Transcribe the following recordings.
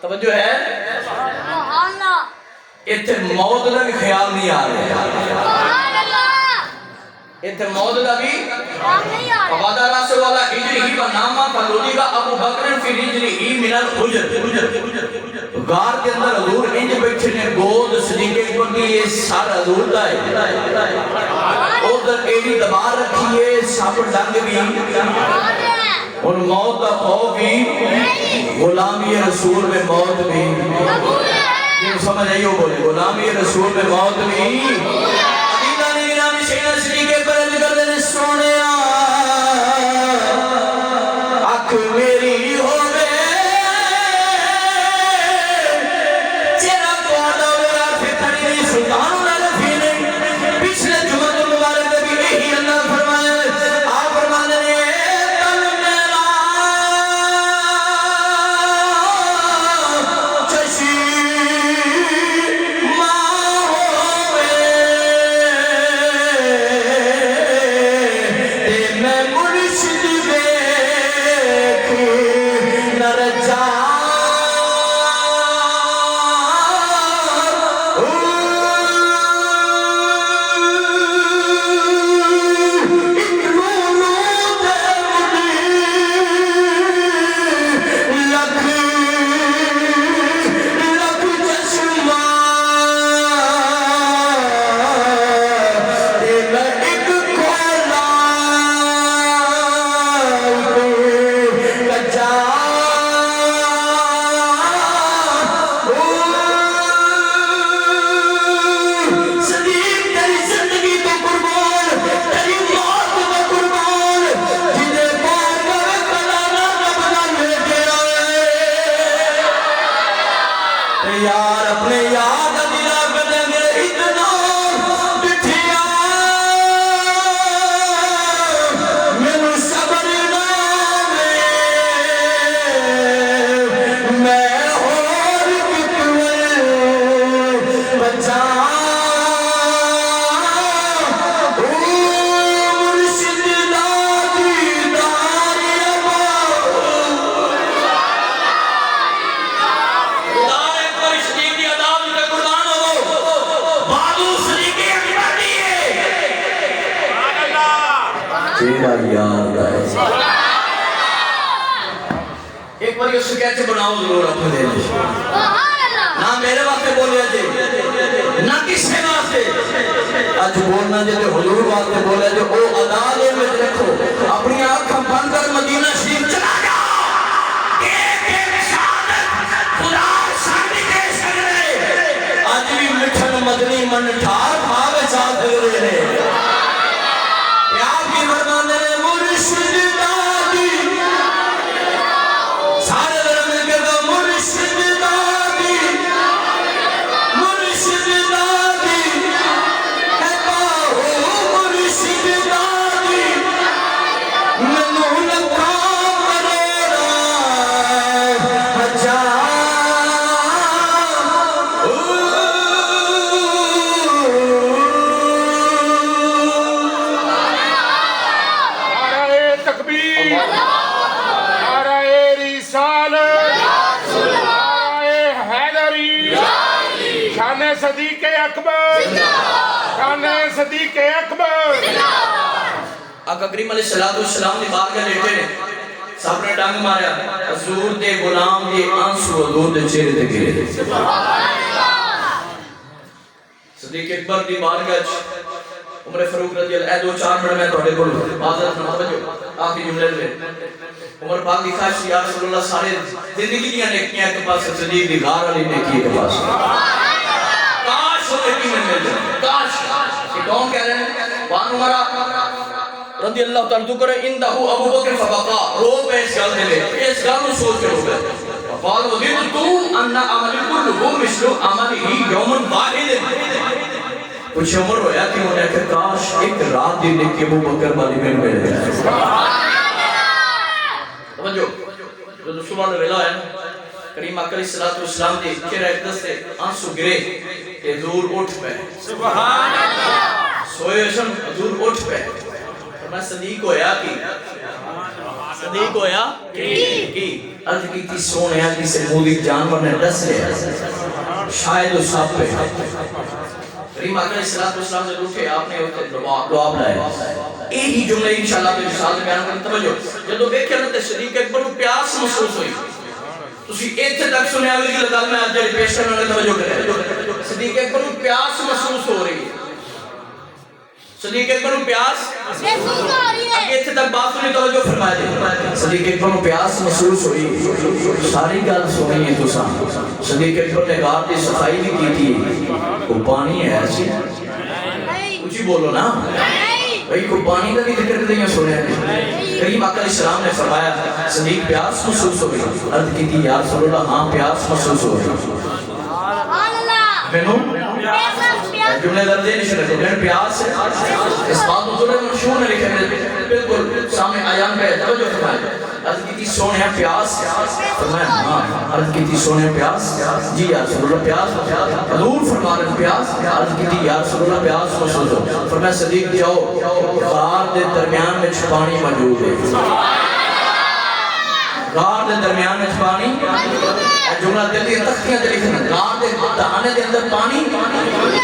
توجہ ہے؟ اتھے موت دا بھی خیال نہیں آ رہا، اتھے موت دا بھی وعدہ رسول اللہ ہجری ہی و نامہ فلودی کا ابو بکر فی ہجری ہی من الحجر غار کے اندر حضور انج بیٹھے نے گود صدیق اکبر کی یہ سر حضور دا ہے ادھر ایڑی دبار رکھی ہے سب ڈنگ بھی اور موت دا خوف بھی غلامی رسول میں موت بھی یہ سمجھ آئیے ہو بولے غلامی رسول میں موت بھی عقیدہ نہیں نامی شیعہ صدیق اکبر علی کر دینے سونے آنکھ میری ہو گئے چیرا پوڑا میرا فتنی نہیں سلطان اللہ رفی نہیں پچھلے جمعہ مبارک بھی یہی اللہ فرمائے آپ فرمانے تن میرا چشی ماں ہوئے تے میں مرشد دیکھ نر جا یار اپنے یاد دلا کر دیں گے اتنا بٹھیا میں صبر نامے میں اور کتنے بچا مرشد دادی داری تیرا یاد آئے ایک بار یہ سکیچ بناؤ ضرور اپنے دینے نہ میرے واسطے بولیا جی نہ کسی واسطے آج بولنا جی حضور واسطے بولیا جی او عدالے میں رکھو اپنی آنکھیں بند کر مدینہ شریف چلا جا ایک شہادت خدا سامنے کے سگرے آج بھی مٹھن مدنی من ٹھار بھاوے ساتھ رہے صدیق اکبر شان صدیق اکبر آقا کریم علیہ السلام نے بارگاہ لیٹے نے سب نے ڈانگ ماریا حضور دے غلام دے آنسو حضور دے چہرے تے گرے صدیق اکبر دی بارگاہ عمر فاروق رضی اللہ عنہ 2-4 منٹ میں تھوڑے بول معذرت توجہ آخری جملے میں عمر پاک دی خواہش یا رسول اللہ سارے زندگی دیاں نیکیاں کے پاس صدیق دی غار والی نیکی کے پاس کاش وہ نیکی میں مل جائے کاش یہ کون کہہ رہے ہیں وان عمر رضی اللہ تعالیٰ کرے اندہو ابو بکر فبقا رو پہ اس گل دے اس گل میں سوچ کے رو گئے وقال وزید تو انہ عمل کلہو مثل عمل ہی یومن واحد کچھ عمر ہویا کہ انہیں کہ کاش ایک رات دی نیکی ابو بکر والی میں مل جائے توجہ جو صبح ویلا ہے کریم آقا علیہ السلام دی چہرہ اقدس سے آنسو گرے کہ حضور اٹھ پہ سبحان اللہ سوئے شم حضور اٹھ پہ فرمایا صدیق ہویا کی صدیق ہویا کی عرض کی تھی سونے کسی مودی جانور نے ڈس لیا شاید اس سب پہ کریم آقا علیہ السلام نے روٹے آپ نے ہوتے دعاب لائے یہی جملے انشاءاللہ پہ رسالت بیان کرنے توجہ جدو دیکھے نا صدیق اکبر کو پیاس محسوس ہوئی تسی ایتھے تک سنے آگے کی لگال میں آج جاری پیش کرنے توجہ کرے صدیق اکبر کو پیاس محسوس ہو رہی ہے صدیق اکبر کو پیاس محسوس ہو رہی ہے ایتھے تک بات سنی توجہ فرمائے دے صدیق اکبر کو پیاس محسوس ہوئی ساری گل سنی ہے تو صدیق اکبر نے غار کی صفائی بھی کی تھی وہ پانی ہے ایسی کچھ ہی بولو نا بھئی کو پانی کا بھی ذکر کرتے ہیں سنے ہیں کریم آقا علیہ السلام نے فرمایا صدیق پیاس محسوس ہوئی عرض کی تھی یا رسول اللہ ہاں پیاس محسوس ہوئی جملے درجے نہیں شرکتے ہیں پیاس ہے اس بات کو ضرور مشہور نے لکھے ہیں بالکل سامنے آیان پہ توجہ فرمائے عرض کی تھی سونے پیاس فرمایا ہاں عرض کی تھی سونے پیاس جی یا رسول اللہ پیاس حضور فرمانے پیاس عرض کی تھی یا رسول اللہ پیاس محسوس ہو فرمایا صدیق جاؤ غار دے درمیان میں پانی موجود ہے غار دے درمیان میں پانی جملہ دل دی تختیاں دے لکھنا غار دے دہانے دے اندر پانی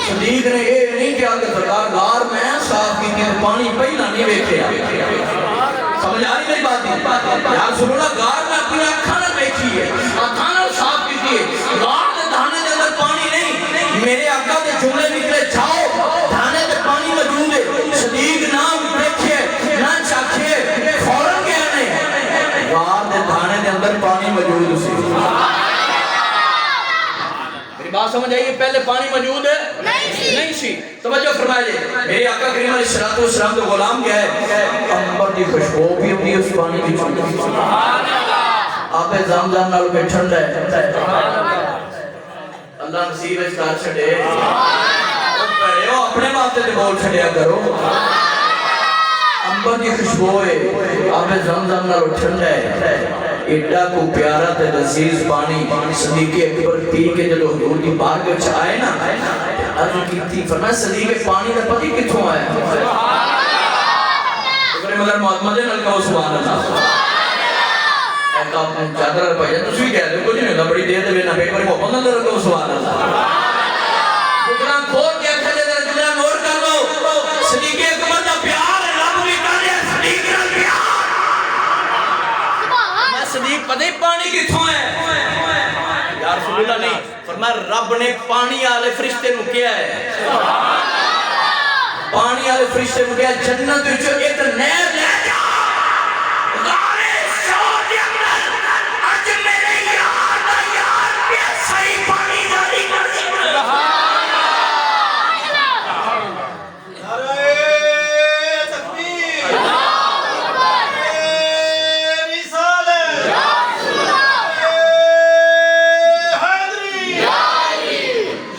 صدیق نے یہ نہیں کیا کہ سرکار غار میں صاف کی تھی پانی پہلا نہیں بیٹھے سمجھ آ رہی میری بات نہیں یا رسول اللہ غار میں اپنی اکھانا بیٹھی ہے اکھانا صاف کی تھی غار دے دہانے دے اندر پانی نہیں میرے آقا دے جملے نکلے جاؤ دہانے دے پانی موجود ہے صدیق نام دیکھے نہ چاکھے فوراں کیا نہیں غار دے دہانے دے اندر پانی موجود سی میری بات سمجھ آئیے پہلے پانی موجود ہے نہیں سی توجہ فرمائے جائے میرے آقا کریم علیہ السلام تو غلام کیا ہے امبر دی خوشبو بھی ہوتی ہے اس پانی کی چھوٹی آپ زمزم نال میں ٹھنڈا ہے اللہ نصیب اس کار چھڑے اپنے باتیں تے بول چھڑیا کرو امبر دی خوشبو ہے آپ زمزم نال ٹھنڈا ہے ایڈا کو پیارا تے لذیذ پانی صدیق اکبر پی کے جلو حضور کی بارگاہ وچ آئے نا عرض کی تھی فرمایا صدیق پانی دا پتہ کتھوں آیا شکر مگر محمد نال کہو سبحان اللہ ایک آپ نے چادر پایا تو بھی کہہ دے کچھ نہیں ہوتا بڑی دیر دے بنا پیپر محمد نال کہو سبحان اللہ شکران کھول کے اکھے دے جملہ نور کر لو صدیق اکبر دا پیار رب بھی کر رہے صدیق نال پیار صدیق پتہ ہی پانی کتھوں ہے یا رسول اللہ نہیں فرمایا رب نے پانی آلے فرشتے نو کیا ہے پانی آلے فرشتے نو کیا ہے جنت وچوں ایک نہر لے جا غارِ سعود اکبر اج میرے یار دا یار پیسہ ہی پانی جاری کر دے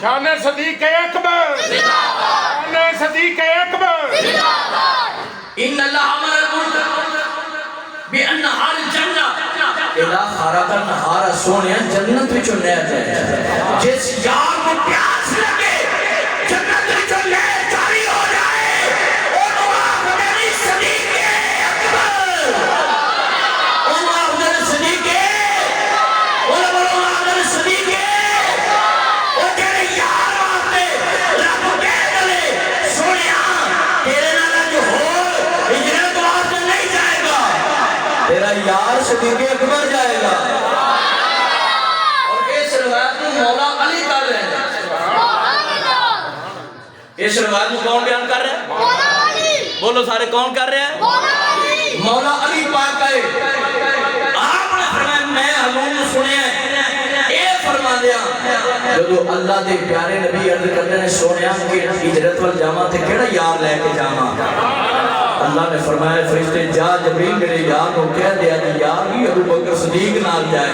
شان صدیق اکبر شان صدیق اکبر ان اللہ امر الملک بان ہر جنت الہ خارق النہار سونیا جنت وچوں نہر جائے جس یار کو پیاس لگے جنت وچوں نہر جاری ہو جائے اونوں آکھ میری صدیق اکبر اونوں آکھ میری صدیق اونوں آکھ میری صدیق تیرا یار صدیق اکبر جائے گا اور اس روایت میں مولا علی کر رہے ہیں اس روایت میں کون بیان کر رہے ہیں مولا علی بولو سارے کون کر رہے ہیں مولا علی پاک ہے آپ نے فرمایا میں حضور نے سنے اے فرما دیا جو اللہ دے پیارے نبی عرض کرتے ہیں سونیا کہ ہجرت وال جاواں تے کیڑا یار لے کے جاواں اللہ نے فرمایا فرشتے جا جبریل میرے یار کو کہہ دیا کہ یار بھی ابو بکر صدیق نال جائے